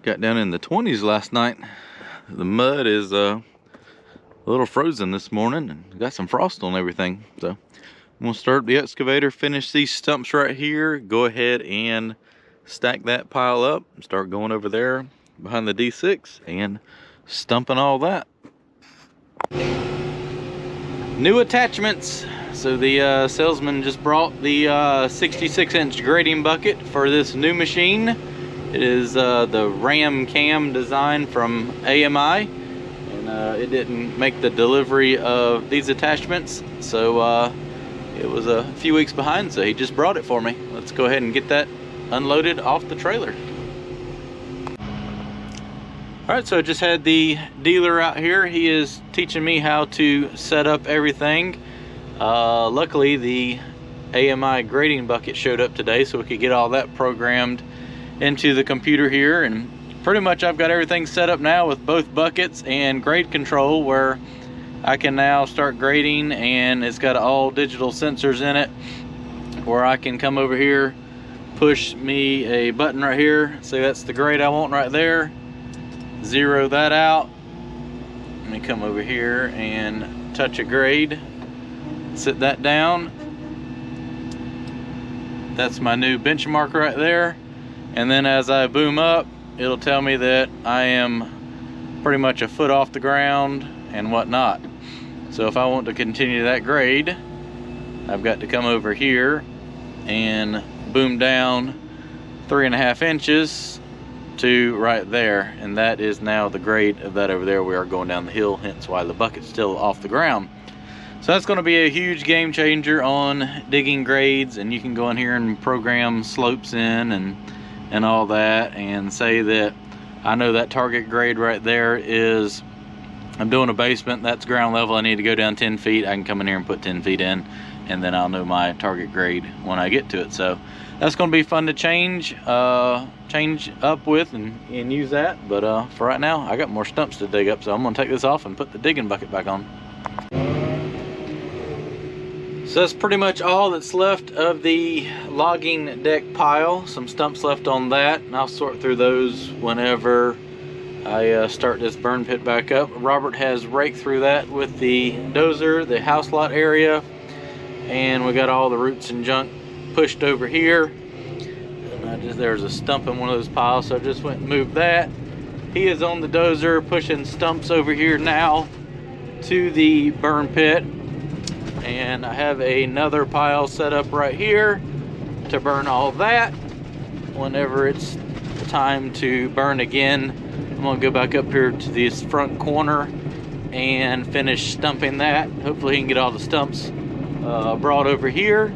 Got down in the 20s last night. The mud is a little frozen this morning and got some frost on everything. So I'm gonna start the excavator, finish these stumps right here, go ahead and stack that pile up and start going over there behind the D6 and stumping all that. New attachments. So the salesman just brought the 66-inch grading bucket for this new machine. It is the Ram cam design from AMI, and it didn't make the delivery of these attachments, so it was a few weeks behind, so he just brought it for me. Let's go ahead and get that unloaded off the trailer. Alright, so I just had the dealer out here. He is teaching me how to set up everything. Luckily the AMI grading bucket showed up today, so we could get all that programmed into the computer here, and pretty much I've got everything set up now with both buckets and grade control, where I can now start grading, and it's got all digital sensors in it where I can come over here, push me a button right here, say that's the grade I want right there, zero that out. Let me come over here and touch a grade, sit that down. That's my new benchmark right there. And then as I boom up, it'll tell me that I am pretty much a foot off the ground and whatnot. So if I want to continue that grade, I've got to come over here and boom down 3.5 inches to right there, and that is now the grade of that over there. We are going down the hill, hence why the bucket's still off the ground. So that's going to be a huge game changer on digging grades, and you can go in here and program slopes in and all that, and say that I know that target grade right there is, I'm doing a basement, that's ground level, I need to go down 10 feet. I can come in here and put 10 feet in, and then I'll know my target grade when I get to it. So that's going to be fun to change up with and use that. But for right now, I got more stumps to dig up, so I'm going to take this off and put the digging bucket back on. So that's pretty much all that's left of the logging deck pile. Some stumps left on that, and I'll sort through those whenever I start this burn pit back up. Robert has raked through that with the dozer, the house lot area, and we got all the roots and junk pushed over here. And there's a stump in one of those piles, so I just went and moved that. He is on the dozer pushing stumps over here now to the burn pit. And I have another pile set up right here to burn all that. Whenever it's time to burn again, I'm gonna go back up here to this front corner and finish stumping that. Hopefully he can get all the stumps brought over here,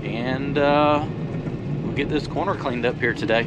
and we'll get this corner cleaned up here today.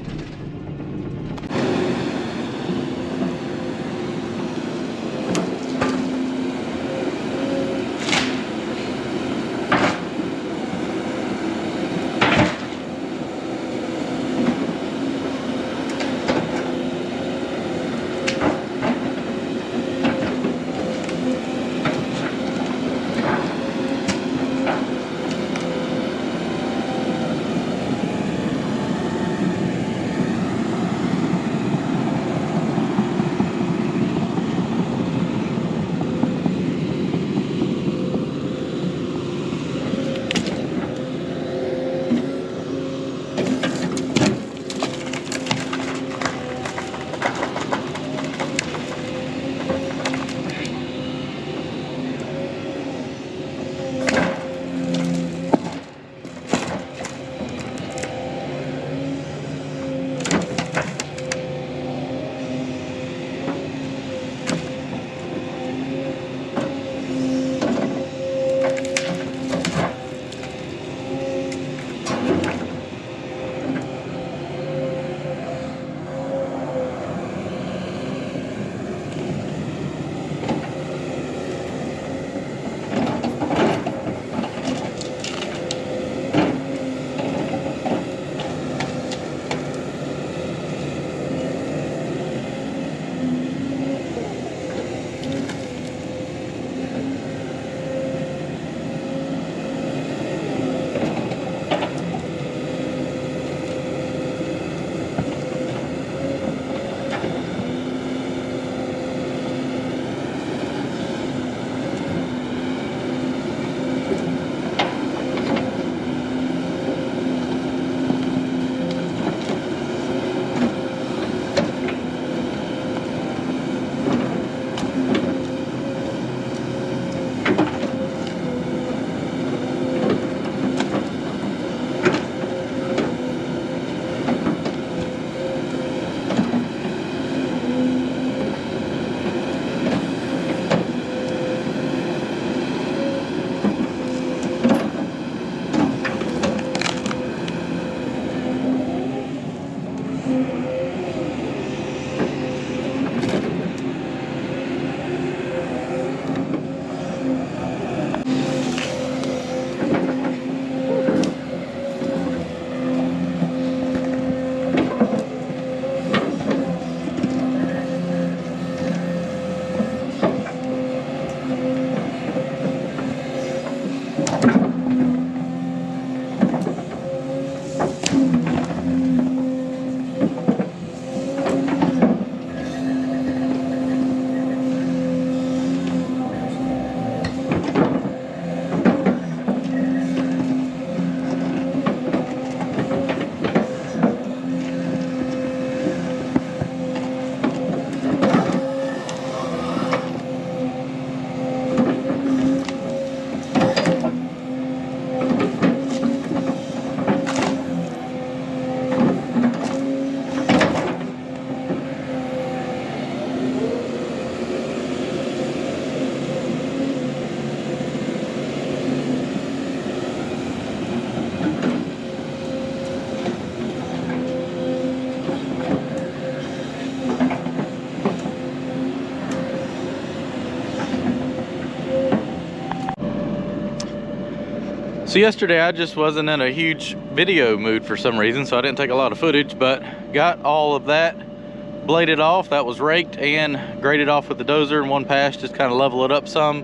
So yesterday I just wasn't in a huge video mood for some reason, so I didn't take a lot of footage, but got all of that bladed off. That was raked and graded off with the dozer in one pass, just kind of level it up some.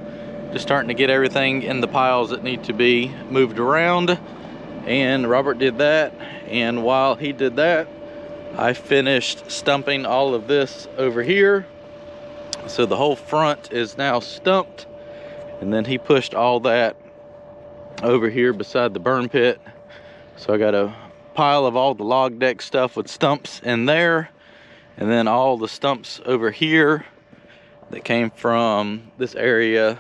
Just starting to get everything in the piles that need to be moved around. And Robert did that, and while he did that, I finished stumping all of this over here. So the whole front is now stumped, and then he pushed all that over here beside the burn pit. So I got a pile of all the log deck stuff with stumps in there, and then all the stumps over here that came from this area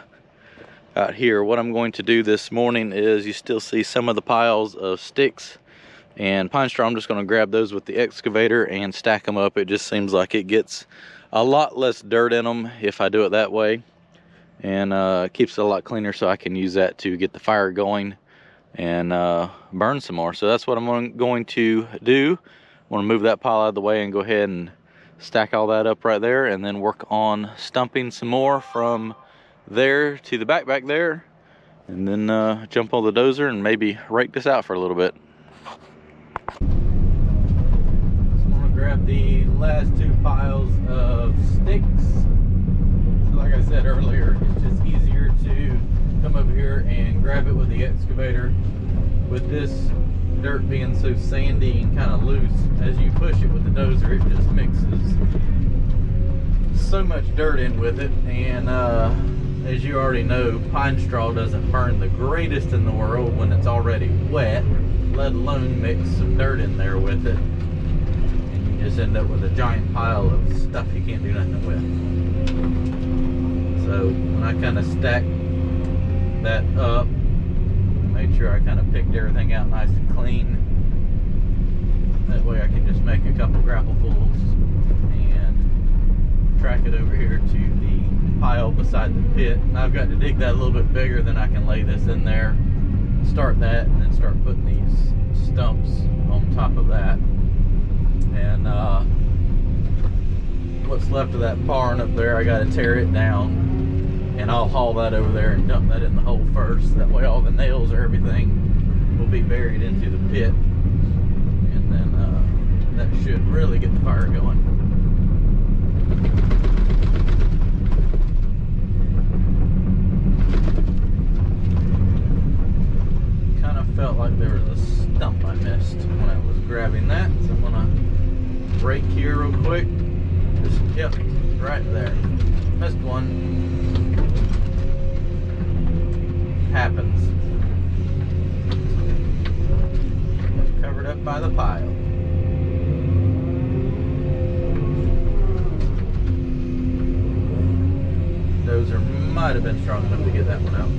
out here. What I'm going to do this morning is, you still see some of the piles of sticks and pine straw. I'm just going to grab those with the excavator and stack them up. It just seems like it gets a lot less dirt in them if I do it that way, and keeps it a lot cleaner, so I can use that to get the fire going and burn some more. So that's what I'm going to do. I want to move that pile out of the way and go ahead and stack all that up right there, and then work on stumping some more from there to the back there, and then jump on the dozer and maybe rake this out for a little bit. I'm gonna grab the last two piles of sticks. Like I said earlier, it's just easier to come over here and grab it with the excavator. With this dirt being so sandy and kind of loose, as you push it with the dozer, it just mixes so much dirt in with it. And as you already know, pine straw doesn't burn the greatest in the world when it's already wet, let alone mix some dirt in there with it, and you just end up with a giant pile of stuff you can't do nothing with. So when I kind of stacked that up, made sure I kind of picked everything out nice and clean. That way I can just make a couple grapplefuls and track it over here to the pile beside the pit. And I've got to dig that a little bit bigger, then I can lay this in there, start that, and then start putting these stumps on top of that. And what's left of that barn up there, I got to tear it down, and I'll haul that over there and dump that in the hole first. That way all the nails or everything will be buried into the pit, and then that should really get the fire going. Kind of felt like there was a stump I missed when I was grabbing that, so I'm gonna rake here real quick. Just, yep, right there. Missed one. Happens. Just covered up by the pile. Dozer might have been strong enough to get that one out.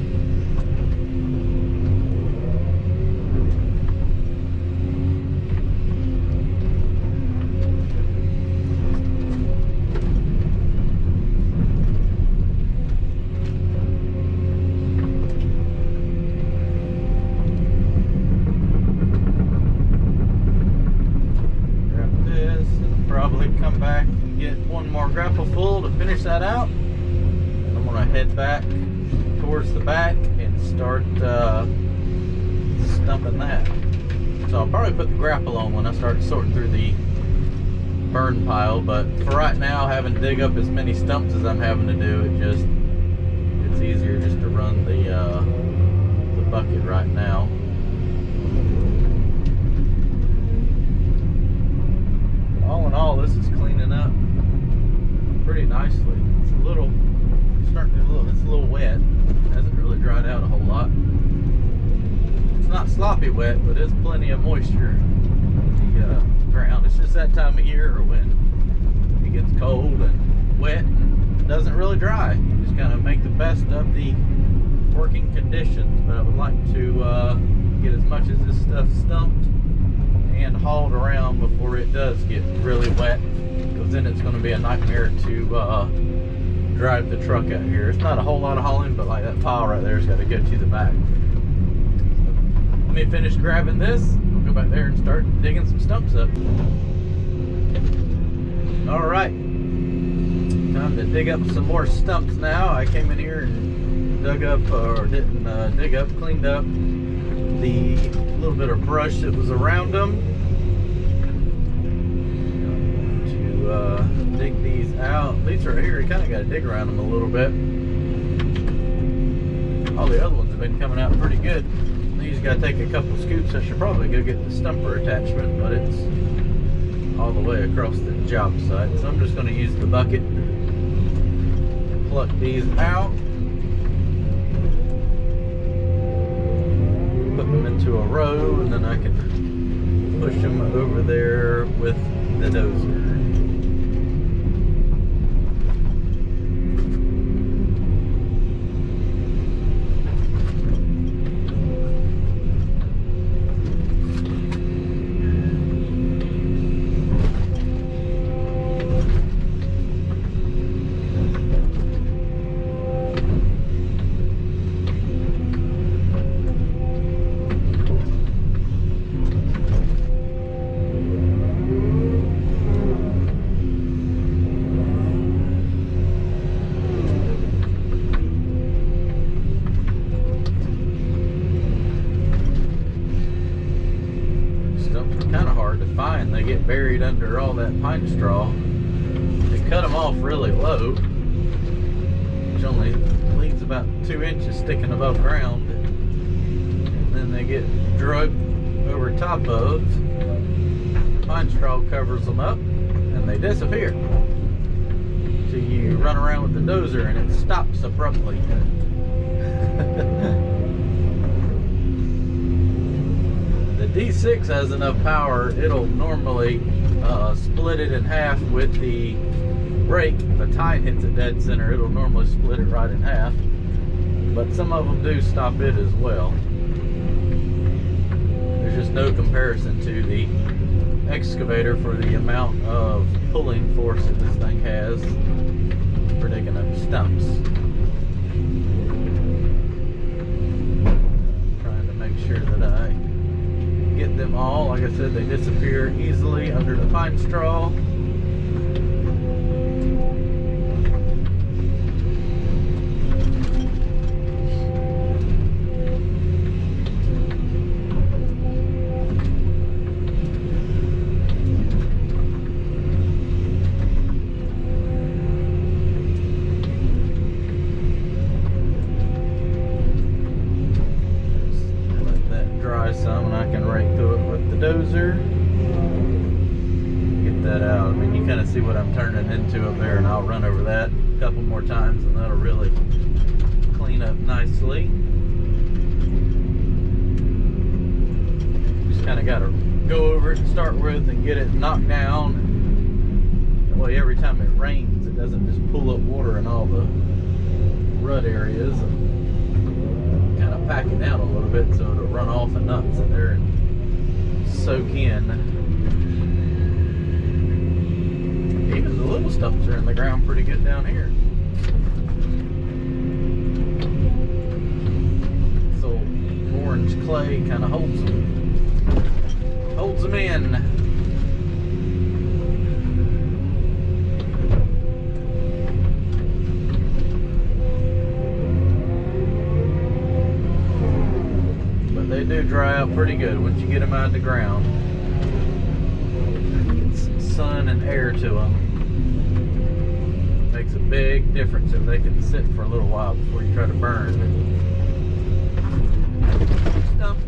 Grab this. probably come back and get one more grapple full to finish that out. I'm gonna head back towards the back and start stumping that. So I'll probably put the grapple on when I start sorting through the burn pile, but for right now, having to dig up as many stumps as I'm having to do, it's easier just to run the bucket right now. All in all, this is cleaning up pretty nicely. It's a little wet. It hasn't really dried out a whole lot. It's not sloppy wet, but it's plenty of moisture in the ground. It's just that time of year when it gets cold and wet and doesn't really dry. You just kind of make the best of the working conditions. But I would like to get as much as this stuff stumped and hauled around before it does get really wet, because then it's going to be a nightmare to drive the truck out here. It's not a whole lot of hauling, but like that pile right there has got to go to the back. Let me finish grabbing this. We'll go back there and start digging some stumps up. All right, time to dig up some more stumps now. I came in here and dug up, or didn't dig up, cleaned up the little bit of brush that was around them. To dig these out. These right here, you kind of got to dig around them a little bit. All the other ones have been coming out pretty good. These got to take a couple scoops. I should probably go get the stumper attachment, but it's all the way across the job site. So I'm just going to use the bucket, pluck these out, put them into a row, and then I can push them over there with the dozer. They get buried under all that pine straw. They cut them off really low, which only leaves about 2 inches sticking above ground, and then they get drugged over top of. Pine straw covers them up and they disappear. So you run around with the dozer and it stops abruptly. The D6 has enough power, it'll normally split it in half with the brake. If a tine hits it dead center, it'll normally split it right in half. But some of them do stop it as well. There's just no comparison to the excavator for the amount of pulling force that this thing has for digging up stumps. Trying to make sure that I get them all. Like I said, they disappear easily under the pine straw. Some, and I can rake through it with the dozer. Get that out. I mean, you kind of see what I'm turning into up there, and I'll run over that a couple more times, and that'll really clean up nicely. Just kind of got to go over it to start with and get it knocked down. That way, every time it rains, it doesn't just pull up water in all the rut areas. Kind of pack it down a little bit so it'll run off and not sit there and soak in. Even the little stumps are in the ground pretty good down here. This old orange clay kind of holds them in. dry out pretty good once you get them out of the ground. Get some sun and air to them. Makes a big difference if they can sit for a little while before you try to burn. Stump.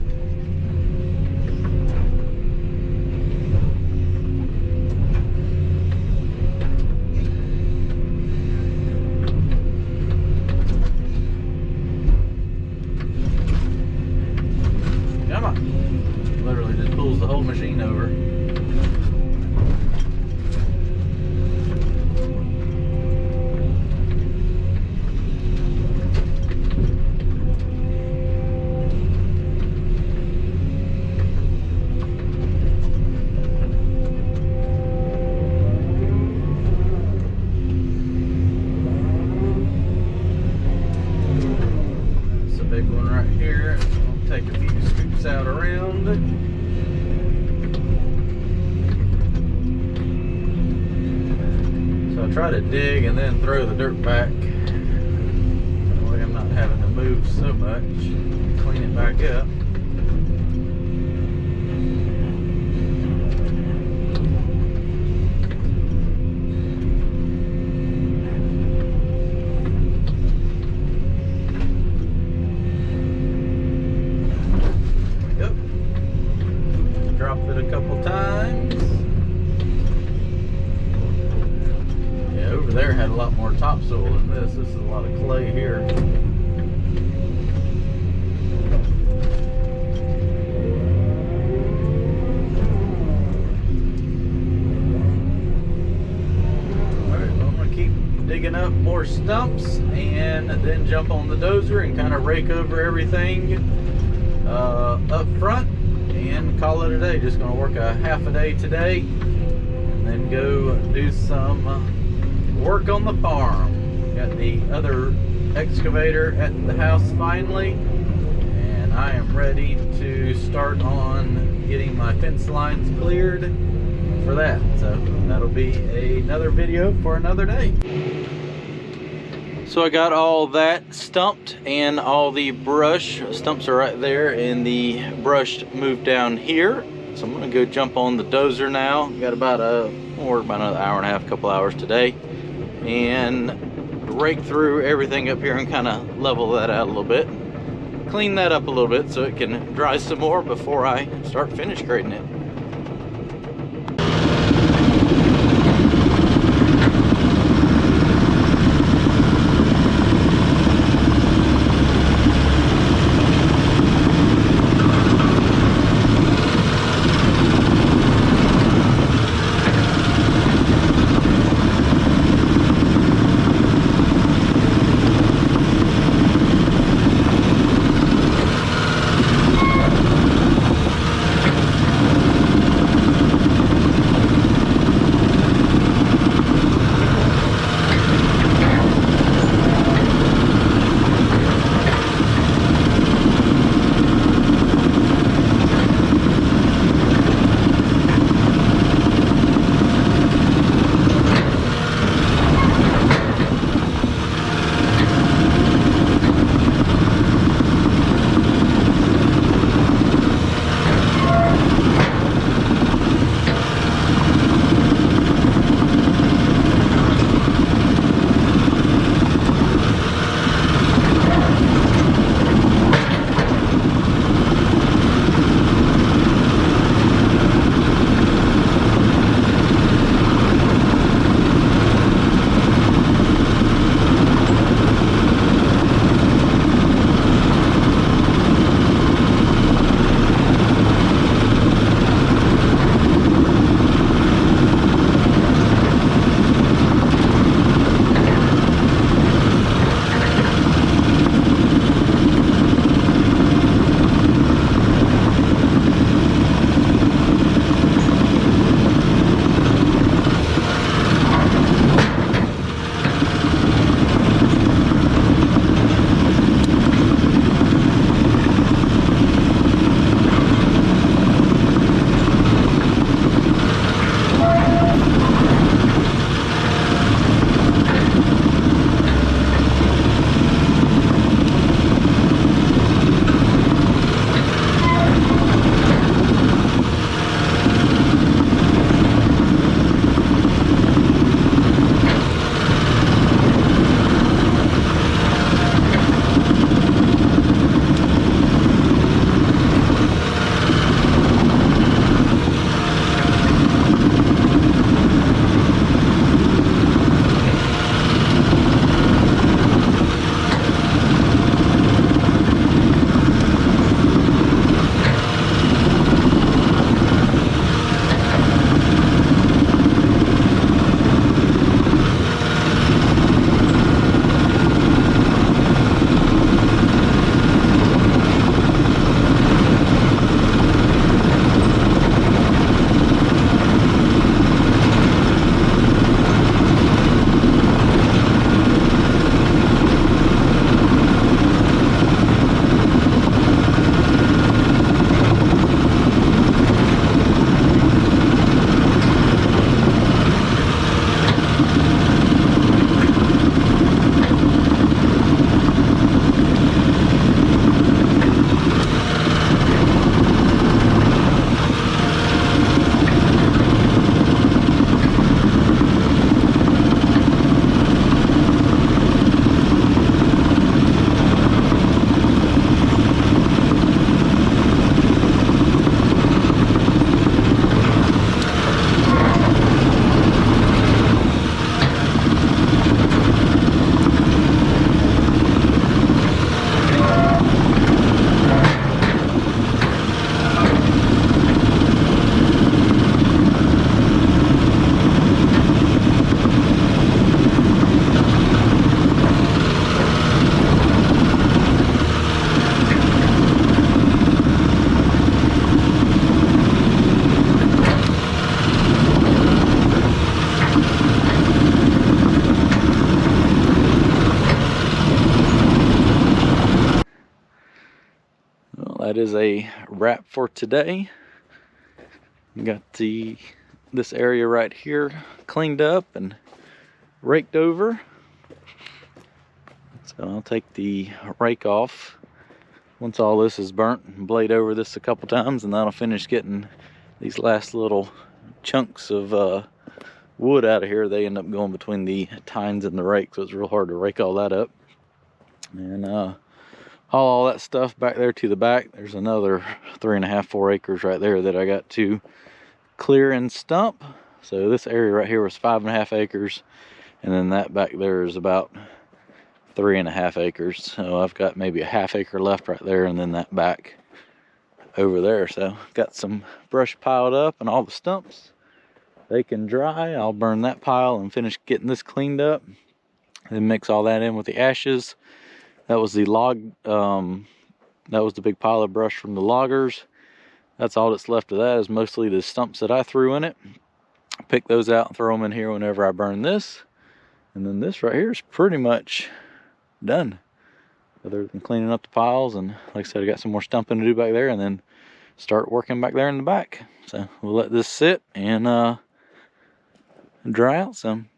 Come on. Literally just pulls the whole machine over. Big one right here. I'll take a few scoops out around. So I try to dig and then throw the dirt back. That way I'm not having to move so much. Clean it back up. Dropped it a couple times. Yeah, over there had a lot more topsoil than this. This is a lot of clay here. Alright, well, I'm going to keep digging up more stumps and then jump on the dozer and kind of rake over everything up front. And call it a day. Just going to work a half a day today and then go do some work on the farm. Got the other excavator at the house finally, and I am ready to start on getting my fence lines cleared for that. So that'll be another video for another day. So I got all that stumped and all the brush. Stumps are right there and the brush moved down here. So I'm gonna go jump on the dozer now. Got about we'll work about another hour and a half, couple hours today. And rake through everything up here and kind of level that out a little bit. Clean that up a little bit so it can dry some more before I start finish grading it. that is a wrap for today. Got this area right here cleaned up and raked over. So I'll take the rake off once all this is burnt and blade over this a couple times, and that'll finish getting these last little chunks of wood out of here. They end up going between the tines and the rake, so it's real hard to rake all that up. And haul all that stuff back there to the back. There's another 3.5, 4 acres right there that I got to clear and stump. So this area right here was 5.5 acres, and then that back there is about 3.5 acres. So I've got maybe a 1/2 acre left right there, and then that back over there. So got some brush piled up and all the stumps. They can dry. I'll burn that pile and finish getting this cleaned up. Then mix all that in with the ashes. That was the log, that was the big pile of brush from the loggers. That's all that's left of that is mostly the stumps that I threw in it. Pick those out and throw them in here whenever I burn this. And then this right here is pretty much done, other than cleaning up the piles. And like I said, I got some more stumping to do back there, and then start working back there in the back. So we'll let this sit and dry out some.